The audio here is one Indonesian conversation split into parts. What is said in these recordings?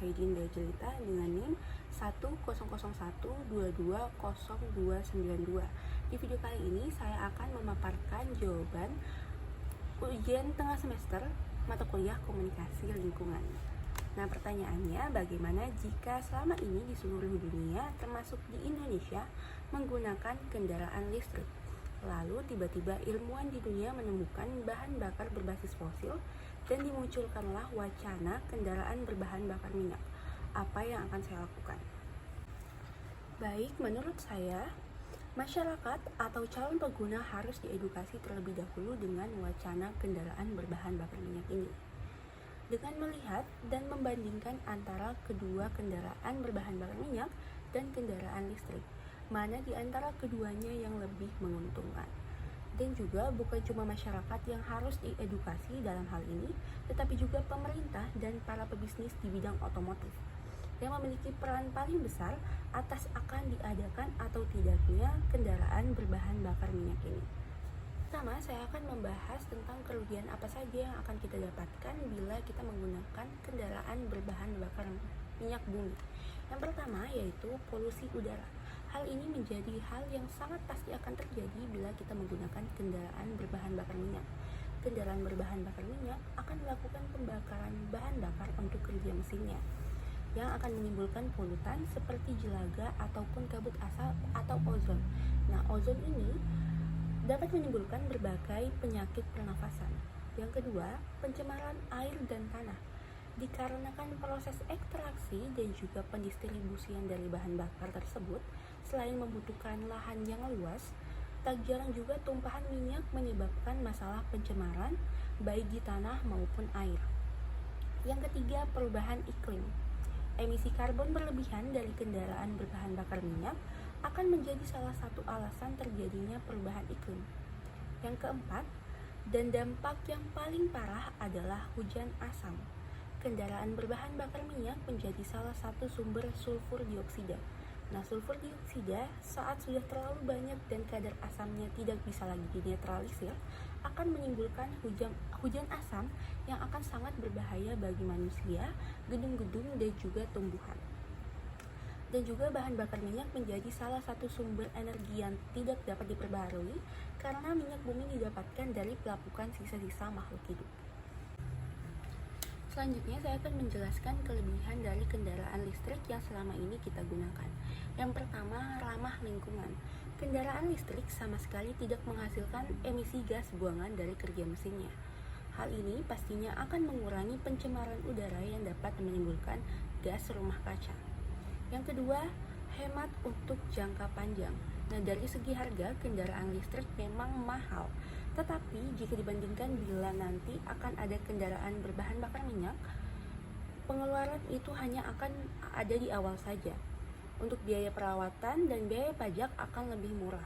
Faidin Dajelita dengan NIM 100122092. Di video kali ini saya akan memaparkan jawaban ujian tengah semester mata kuliah komunikasi lingkungan. Nah, pertanyaannya, bagaimana jika selama ini di seluruh dunia termasuk di Indonesia menggunakan kendaraan listrik? Lalu tiba-tiba ilmuwan di dunia menemukan bahan bakar berbasis fosil dan dimunculkanlah wacana kendaraan berbahan bakar minyak. Apa yang akan saya lakukan? Baik, menurut saya, masyarakat atau calon pengguna harus diedukasi terlebih dahulu dengan wacana kendaraan berbahan bakar minyak ini. Dengan melihat dan membandingkan antara kedua kendaraan berbahan bakar minyak dan kendaraan listrik, mana di antara keduanya yang lebih menguntungkan. Dan juga bukan cuma masyarakat yang harus diedukasi dalam hal ini, tetapi juga pemerintah dan para pebisnis di bidang otomotif yang memiliki peran paling besar atas akan diadakan atau tidaknya kendaraan berbahan bakar minyak ini. Pertama, saya akan membahas tentang kerugian apa saja yang akan kita dapatkan bila kita menggunakan kendaraan berbahan bakar minyak bumi. Yang pertama yaitu polusi udara. Hal ini menjadi hal yang sangat pasti akan terjadi bila kita menggunakan kendaraan berbahan bakar minyak. Kendaraan berbahan bakar minyak akan melakukan pembakaran bahan bakar untuk kerja mesinnya, yang akan menimbulkan polutan seperti jelaga ataupun kabut asap atau ozon. Nah, ozon ini dapat menimbulkan berbagai penyakit pernafasan. Yang kedua, pencemaran air dan tanah. Dikarenakan proses ekstraksi dan juga pendistribusian dari bahan bakar tersebut, selain membutuhkan lahan yang luas, tak jarang juga tumpahan minyak menyebabkan masalah pencemaran baik di tanah maupun air. Yang ketiga, perubahan iklim. Emisi karbon berlebihan dari kendaraan berbahan bakar minyak akan menjadi salah satu alasan terjadinya perubahan iklim. Yang keempat, dan dampak yang paling parah adalah hujan asam. Kendaraan berbahan bakar minyak menjadi salah satu sumber sulfur dioksida. Nah, sulfur dioksida saat sudah terlalu banyak dan kadar asamnya tidak bisa lagi dinetralisir, akan menimbulkan hujan asam yang akan sangat berbahaya bagi manusia, gedung-gedung, dan juga tumbuhan. Dan juga bahan bakar minyak menjadi salah satu sumber energi yang tidak dapat diperbaharui karena minyak bumi didapatkan dari pelapukan sisa-sisa makhluk hidup. Selanjutnya saya akan menjelaskan kelebihan dari kendaraan listrik yang selama ini kita gunakan. Yang pertama, ramah lingkungan. Kendaraan listrik sama sekali tidak menghasilkan emisi gas buangan dari kerja mesinnya. Hal ini pastinya akan mengurangi pencemaran udara yang dapat menimbulkan gas rumah kaca. Yang kedua, hemat untuk jangka panjang. Nah, dari segi harga, kendaraan listrik memang mahal. Tetapi jika dibandingkan bila nanti akan ada kendaraan berbahan bakar minyak, pengeluaran itu hanya akan ada di awal saja. Untuk biaya perawatan dan biaya pajak akan lebih murah.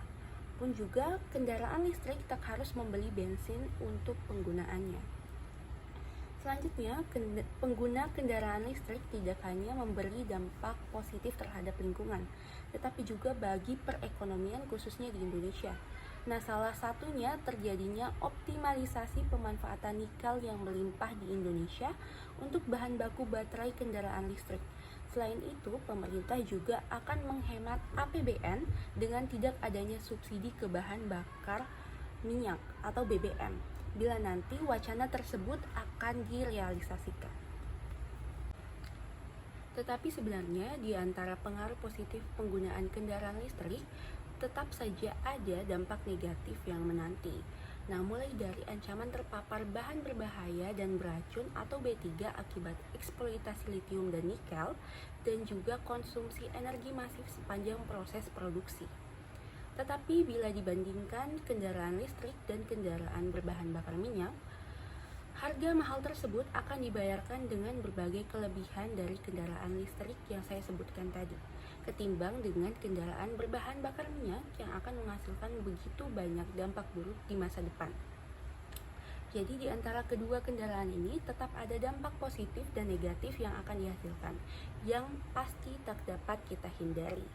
Pun juga kendaraan listrik tak harus membeli bensin untuk penggunaannya. Selanjutnya, pengguna kendaraan listrik tidak hanya memberi dampak positif terhadap lingkungan, tetapi juga bagi perekonomian khususnya di Indonesia. Nah, salah satunya terjadinya optimalisasi pemanfaatan nikel yang melimpah di Indonesia untuk bahan baku baterai kendaraan listrik. Selain itu, pemerintah juga akan menghemat APBN dengan tidak adanya subsidi ke bahan bakar minyak atau BBM, bila nanti wacana tersebut akan direalisasikan. Tetapi sebenarnya di antara pengaruh positif penggunaan kendaraan listrik, tetap saja ada dampak negatif yang menanti. Nah, mulai dari ancaman terpapar bahan berbahaya dan beracun atau B3 akibat eksploitasi litium dan nikel, dan juga konsumsi energi masif sepanjang proses produksi. Tetapi bila dibandingkan kendaraan listrik dan kendaraan berbahan bakar minyak, harga mahal tersebut akan dibayarkan dengan berbagai kelebihan dari kendaraan listrik yang saya sebutkan tadi, ketimbang dengan kendaraan berbahan bakar minyak yang akan menghasilkan begitu banyak dampak buruk di masa depan. Jadi di antara kedua kendaraan ini tetap ada dampak positif dan negatif yang akan dihasilkan, yang pasti tak dapat kita hindari.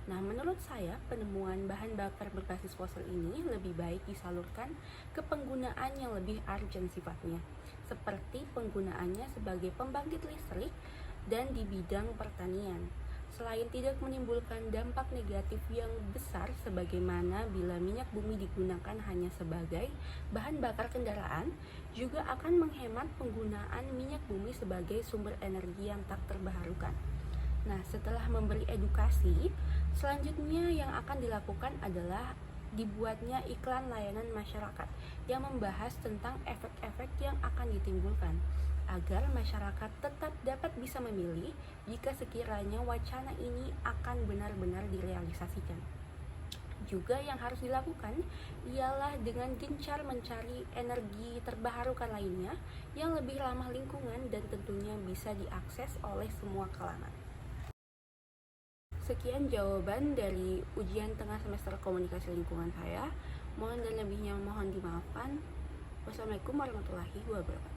Nah, menurut saya, penemuan bahan bakar berbasis fosil ini lebih baik disalurkan ke penggunaan yang lebih urgent sifatnya, seperti penggunaannya sebagai pembangkit listrik dan di bidang pertanian. Selain tidak menimbulkan dampak negatif yang besar sebagaimana bila minyak bumi digunakan hanya sebagai bahan bakar kendaraan, juga akan menghemat penggunaan minyak bumi sebagai sumber energi yang tak terbarukan. Nah, setelah memberi edukasi, selanjutnya yang akan dilakukan adalah dibuatnya iklan layanan masyarakat yang membahas tentang efek-efek yang akan ditimbulkan, agar masyarakat tetap dapat bisa memilih jika sekiranya wacana ini akan benar-benar direalisasikan. Juga yang harus dilakukan ialah dengan gencar mencari energi terbarukan lainnya yang lebih ramah lingkungan dan tentunya bisa diakses oleh semua kalangan. Sekian jawaban dari ujian tengah semester komunikasi lingkungan saya. Mohon dan lebihnya mohon dimaafkan. Wassalamualaikum warahmatullahi wabarakatuh.